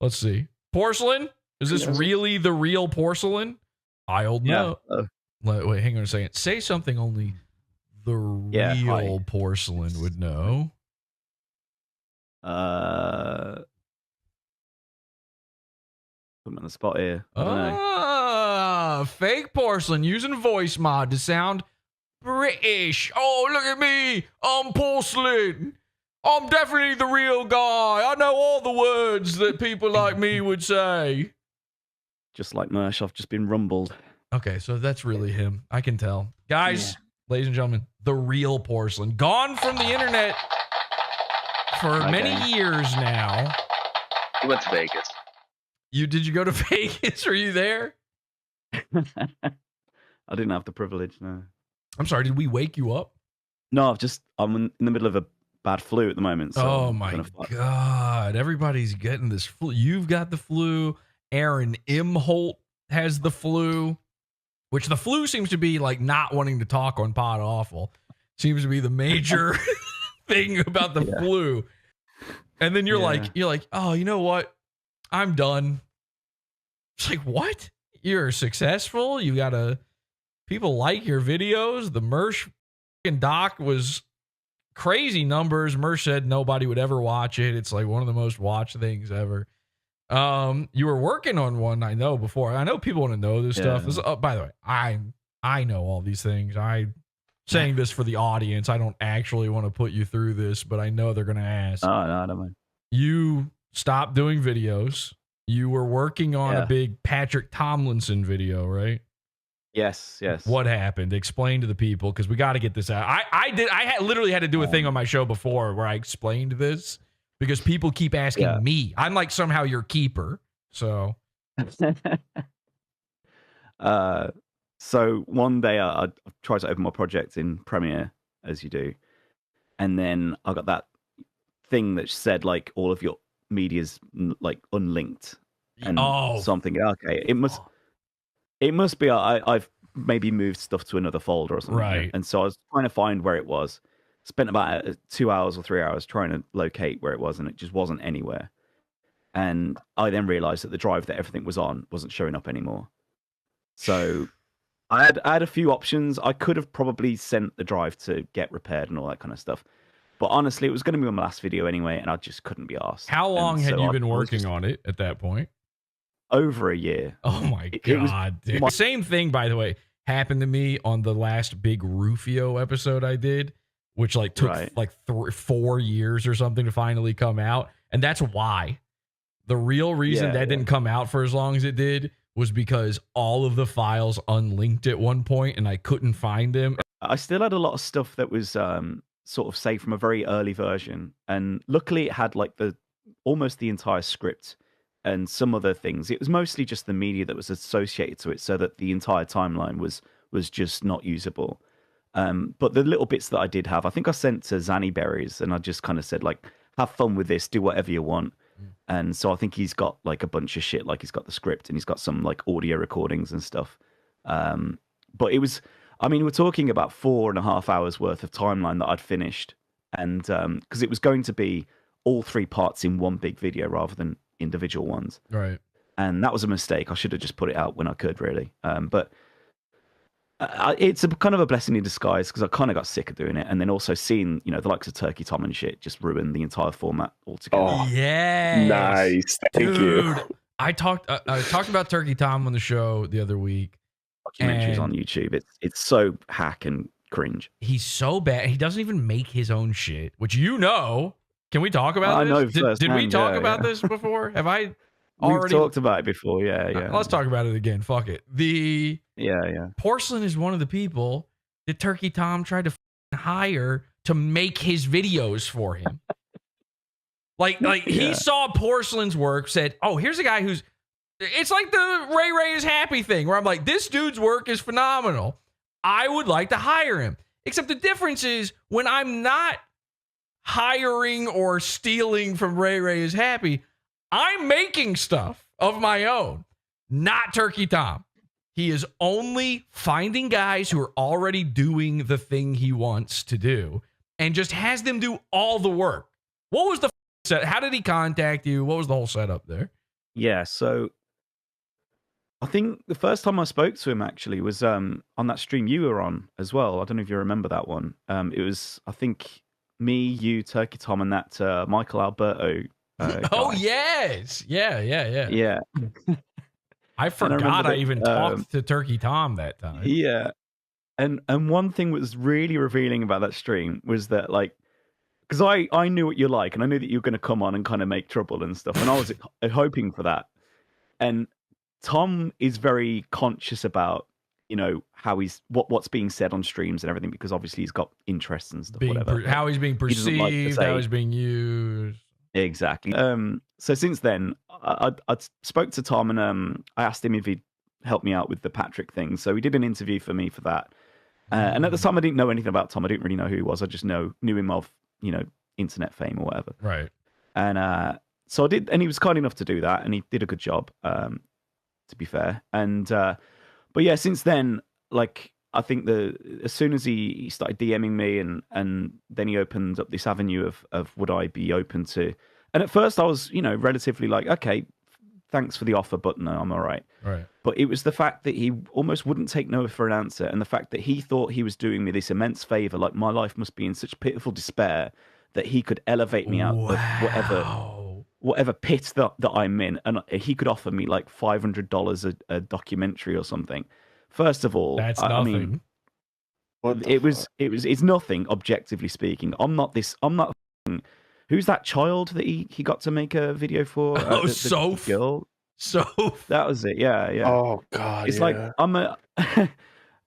Let's see. Porsalin? Is this really the real Porsalin? I'll know. Wait, hang on a second. Say something only the real Porsalin would know. Put me on the spot here. I don't know. Fake Porsalin using voice mod to sound British. Oh, look at me. I'm Porsalin. I'm definitely the real guy. I know all the words that people like me would say. Just like Mersh, I've just been rumbled. Okay, so that's really him. I can tell. Guys, ladies and gentlemen, the real Porsalin. Gone from the internet for many years now. He went to Vegas. Did you go to Vegas? Are you there? I didn't have the privilege, no. I'm sorry, did we wake you up? No, I'm in the middle of a bad flu at the moment. So oh my God. Everybody's getting this flu. You've got the flu. Aaron Imholt has the flu, which the flu seems to be like not wanting to talk on Pod Awful. Seems to be the major thing about the flu. And then you're like, oh, you know what? I'm done. It's like, what? You're successful. You got people like your videos. The Mersh doc was crazy numbers. Mersh said nobody would ever watch it. It's like one of the most watched things ever. You were working on one, I know, before. I know people want to know this stuff. This, by the way, I know all these things. I'm saying this for the audience. I don't actually want to put you through this, but I know they're going to ask. Oh, no, I don't mind. You stopped doing videos. You were working on a big Patrick Tomlinson video, right? Yes. What happened? Explain to the people, because we got to get this out. I literally had to do a thing on my show before where I explained this because people keep asking me. I'm like somehow your keeper. So, so one day I tried to open my project in Premiere, as you do, and then I got that thing that said like all of your media's like unlinked, and so I'm thinking, okay, it must be I've maybe moved stuff to another folder or something, right? And so I was trying to find where it was. Spent about 2 hours or 3 hours trying to locate where it was, and it just wasn't anywhere. And I then realized that the drive that everything was on wasn't showing up anymore. So I had a few options. I could have probably sent the drive to get repaired and all that kind of stuff. But honestly, it was going to be my last video anyway, and I just couldn't be asked. How long had you been working on it at that point? Over a year. Oh my God, dude. The same thing, by the way, happened to me on the last big Rufio episode I did, which like took like 4 years or something to finally come out. And that's why. The real reason that didn't come out for as long as it did was because all of the files unlinked at one point and I couldn't find them. I still had a lot of stuff that was sort of saved from a very early version. And luckily it had like almost the entire script and some other things. It was mostly just the media that was associated to it, so that the entire timeline was just not usable. But the little bits that I did have, I think I sent to Zanny Berries, and I just kind of said like, have fun with this, do whatever you want. And so I think he's got like a bunch of shit, like he's got the script and he's got some like audio recordings and stuff. But it was, I mean, we're talking about 4.5 hours worth of timeline that I'd finished. And because it was going to be all 3 parts in one big video rather than individual ones. Right. And that was a mistake. I should have just put it out when I could, really. But it's a kind of a blessing in disguise, because I kind of got sick of doing it, and then also seeing the likes of Turkey Tom and shit just ruin the entire format altogether. Oh yeah, nice, thank you. I talked about Turkey Tom on the show the other week. Documentaries on YouTube. It's so hack and cringe. He's so bad. He doesn't even make his own shit, which Can we talk about this? I know did we talk about this before? Have I already talked about it before? Yeah. Let's talk about it again. Fuck it. Yeah. Porsalin is one of the people that Turkey Tom tried to hire to make his videos for him. like he saw Porsalin's work, said, "Oh, here's a guy who's." It's like the Ray is happy thing, where I'm like, this dude's work is phenomenal. I would like to hire him. Except the difference is when I'm not hiring or stealing from Ray is happy, I'm making stuff of my own, not Turkey Tom. He is only finding guys who are already doing the thing he wants to do and just has them do all the work. What was the set? How did he contact you? What was the whole setup there? Yeah, so I think the first time I spoke to him actually was on that stream you were on as well. I don't know if you remember that one. It was, I think, me, you, Turkey Tom, and that Michael Alberto Oh guy. yes, yeah. Yeah, I and I remember forgot I that. even talked to Turkey Tom that time. Yeah, and one thing that was really revealing about that stream was that, like, because I knew what you're like, and I knew that you were going to come on and kind of make trouble and stuff, and I was hoping for that. And Tom is very conscious about, how what's being said on streams and everything, because obviously he's got interests and stuff, whatever. How he's being He doesn't like to perceived, say how he's being used. exactly. So since then, I spoke to Tom, and I asked him if he'd help me out with the Patrick thing. So he did an interview for me for that. And at the time, I didn't know anything about Tom. I didn't really know who he was. I just knew him of, internet fame or whatever. Right. And so I did, and he was kind enough to do that, and he did a good job, to be fair. And but yeah, since then, like, I think as soon as he started DMing me, and then he opened up this avenue of would I be open to? And at first, I was, relatively like, okay, thanks for the offer, but no, I'm all right. Right. But it was the fact that he almost wouldn't take no for an answer, and the fact that he thought he was doing me this immense favor, like my life must be in such pitiful despair that he could elevate me out of whatever pit that I'm in, and he could offer me like $500 a documentary or something. First of all, That's I nothing. mean, it's nothing, objectively speaking. I'm not. Who's that child that he got to make a video for? Oh, the girl. Soph. That was it. Yeah. Oh God. It's yeah. like I'm a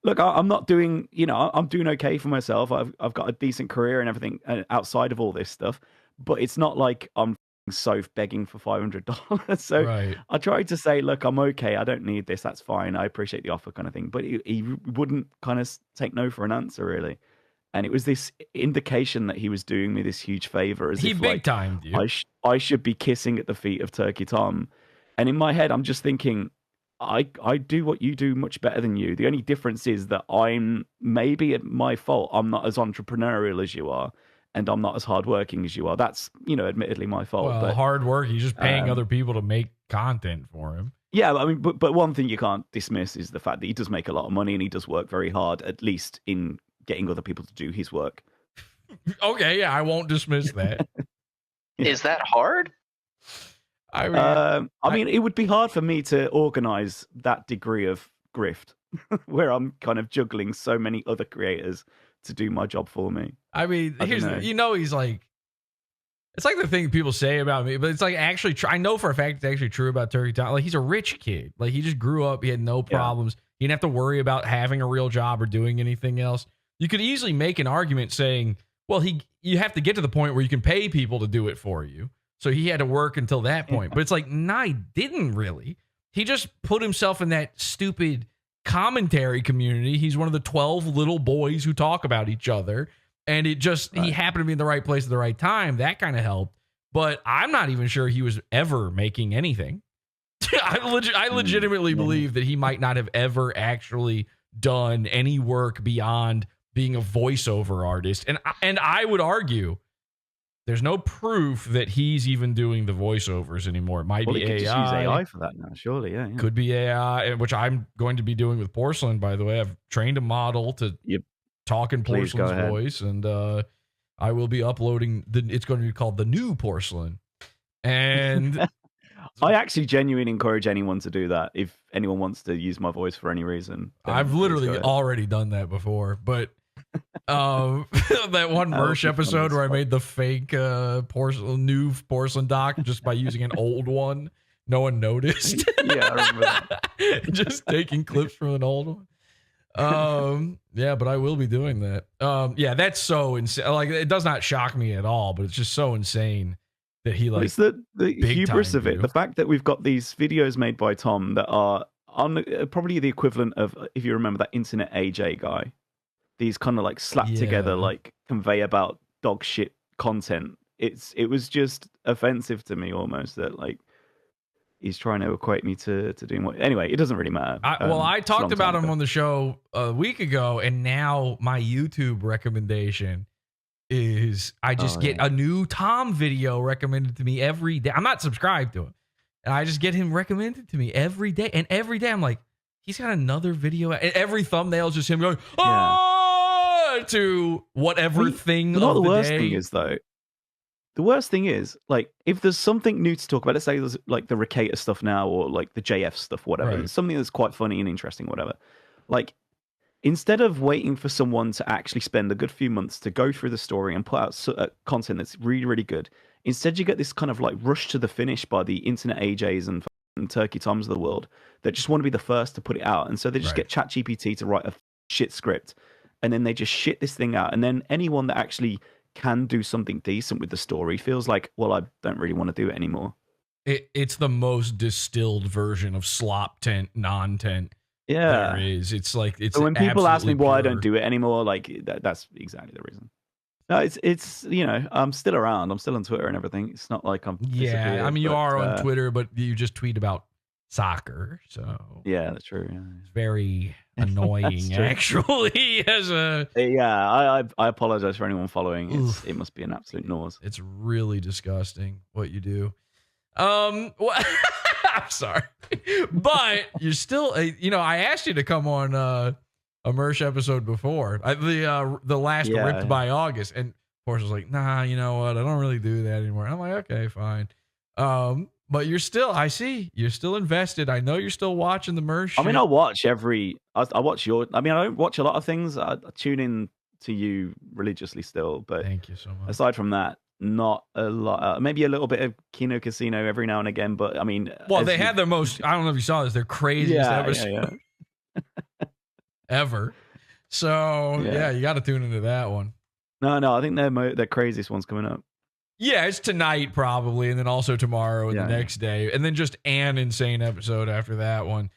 look. I'm not doing. I'm doing okay for myself. I've got a decent career and everything outside of all this stuff. But it's not like I'm so begging for $500. So Right. I tried to say, look, I'm okay. I don't need this. That's fine. I appreciate the offer, kind of thing. But he wouldn't kind of take no for an answer, really. And it was this indication that he was doing me this huge favor, as He if big like timed you. I should be kissing at the feet of Turkey Tom. And in my head, I'm just thinking, I do what you do much better than you. The only difference is that I'm maybe at my fault. I'm not as entrepreneurial as you are, and I'm not as hardworking as you are. That's, admittedly my fault. Well, but hard work. He's just paying other people to make content for him. yeah, I mean, but one thing you can't dismiss is the fact that he does make a lot of money, and he does work very hard, at least in getting other people to do his work. Okay, yeah, I won't dismiss that. Is that hard? I mean, it would be hard for me to organize that degree of grift where I'm kind of juggling so many other creators to do my job for me. mean, I here's don't know. he's like, it's like the thing people say about me, but it's like actually, I know for a fact it's actually true about Turkey Tom. Like, he's a rich kid. Like, he just grew up. He had no problems. He didn't have to worry about having a real job or doing anything else. You could easily make an argument saying, well, you have to get to the point where you can pay people to do it for you. So he had to work until that point. But it's like, nah, he didn't really. He just put himself in that stupid commentary community. He's one of the 12 little boys who talk about each other. And he happened to be in the right place at the right time. That kind of helped. But I'm not even sure he was ever making anything. I legitimately believe that he might not have ever actually done any work beyond being a voiceover artist. And I would argue there's no proof that he's even doing the voiceovers anymore. It might be He could AI. just use AI for that now, surely. Yeah. Could be AI, which I'm going to be doing with Porsalin, by the way. I've trained a model to talk in Please go Porsalin's ahead. voice, and I will be uploading. It's going to be called the new Porsalin. And I actually genuinely encourage anyone to do that. If anyone wants to use my voice for any reason, then I've please go literally ahead. already done that before, but that one merch be fun episode as where I fuck. made the fake new porcelain doc just by using an old one, no one noticed. Yeah, I remember that. Just taking clips from an old one. Yeah, but I will be doing that. Yeah, that's so insane. Like, it does not shock me at all, but it's just so insane that he Well, like it's the hubris time of it. you. The fact that we've got these videos made by Tom that are on probably the equivalent of, if you remember that Internet AJ guy, these kind of like slapped together, Yeah. like conveyor belt dog shit content. It was just offensive to me almost that like he's trying to equate me to doing what. Anyway, it doesn't really matter. I It's a long talked about time him ago. on the show a week ago, and now my YouTube recommendation is I just get a new Tom video recommended to me every day. I'm not subscribed to him, And I just get him recommended to me every day. And every day I'm like, he's got another video. And every thumbnail is just him going, oh, to whatever thing You know of what the the worst day. thing is, though? The worst thing is, like, if there's something new to talk about, let's say there's like the Ricata stuff now or like the JF stuff, whatever, Right. there's something that's quite funny and interesting, whatever. Like, instead of waiting for someone to actually spend a good few months to go through the story and put out content that's really, really good, instead you get this kind of like rush to the finish by the internet AJs and Turkey Toms of the world that just want to be the first to put it out. And so they just Right. get ChatGPT to write a shit script and then they just shit this thing out. And then anyone that actually can do something decent with the story feels like, well, I don't really want to do it anymore. It's the most distilled version of slop tent, non-tent Yeah. there is. It's like, it's So when people ask me absolutely why I pure. don't do it anymore, like that's exactly the reason. No, it's you know, I'm still around. I'm still on Twitter and everything. It's not like I'm Yeah, disappeared, I mean, you but, are on Twitter, but you just tweet about soccer, so Yeah, that's true. Yeah, it's very annoying, true. actually. As a yeah, I apologize for anyone following. It must be an absolute nose. it's really disgusting what you do. I'm sorry, but you're still. You know, I asked you to come on a Mersh episode before the last Yeah, ripped yeah. by August, and Portia was like, "Nah, you know what? I don't really do that anymore." I'm like, "Okay, fine." But you're still. I see you're still invested. I know you're still watching the Mersh. I mean, I watch I watch your. I mean, I don't watch a lot of things. I tune in to you religiously still, but Thank you so much. aside from that, not a lot. Maybe a little bit of Kino Casino every now and again, but I mean, Well, as they you- had their most. I don't know if you saw this. Their craziest episode ever. So yeah, you got to tune into that one. No, I think their craziest one's coming up. Yeah, it's tonight probably, and then also tomorrow and Yeah, the yeah. next day, and then just an insane episode after that one.